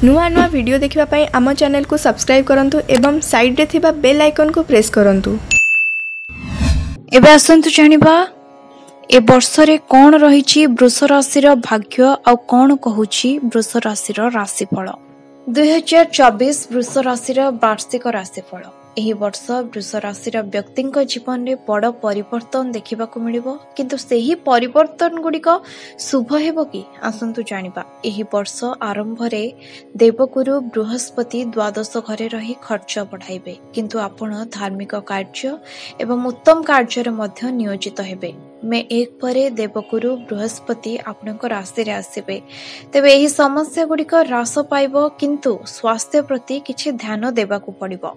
नुआ नुआ वीडियो देखिबा पई आम चैनल को सब्सक्राइब करंतु एवं साइड रे थिबा बेल आइकन को प्रेस करंतु। एबे आसंतु जानिबा ए वर्ष रे कोन रहिछि वृष राशि रो भाग्य आ कोन कहूछि वृष राशि रो राशिफल। 2024 वृष राशि रो वार्षिक राशिफल। एही वर्ष वृष राशि रो व्यक्तिक जीवन रे बड़ परिवर्तन देखिबा को मिलिबो, किंतु सेही परिवर्तन गुडिक शुभ हेबो कि आसंतु जानिबा। एही वर्ष आरंभ रे देवगुरु बृहस्पति द्वादश घरे रही खर्च बढ़ाइबे, किंतु आपण धार्मिक कार्य एवं उत्तम कार्य रे मध्य नियोजित हेबे। मे 1 परे देवगुरु बृहस्पति आपनक राशि रे आसीबे। तेबे एही समस्या गुडिक ह्रास पाइबो, किंतु स्वास्थ्य प्रति किछि ध्यान देबाकू पड़िबो।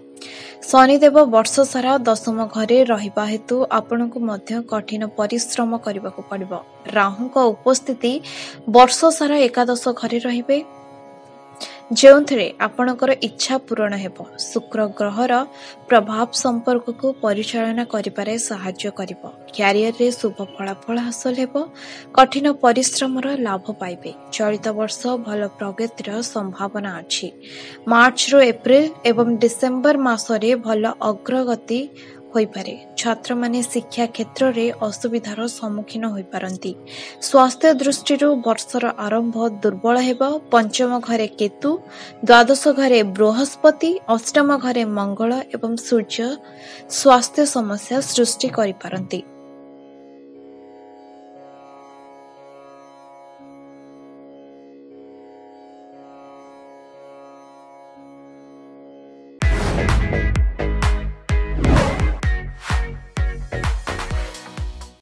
शनिदेव वर्ष सारा दशम घरे रहिबा हेतु आपनकू मध्य कठिन परिश्रम करबाकू पड़िबो। राहुक उपस्थिति वर्ष सारा एकादश घरे रहिबे, जेउथरे आपणकर इच्छा पूरण हेबो। शुक्र ग्रहर प्रभाव संपर्क को परिचालना करिपारे सहाय्य करिबो। क्यारियर रे शुभ फलाफल हासिल हेबो। कठिन परिश्रमर लाभ पाइबे। चलित वर्ष भल प्रगतिर संभावना अछि। मार्च रो एप्रिल एवं डिसेंबर मासरे भल अग्रगति होई पारे। छात्र माने शिक्षा क्षेत्र रे असुविधार सम्मुखीन होई पारंती। स्वास्थ्य दृष्टि वर्षर आरंभ दुर्बल हेबो। पंचम घरे केतु, द्वादश घरे बृहस्पति, अष्टम घरे मंगल एवं सूर्य स्वास्थ्य समस्या सृष्टि करि पारंती।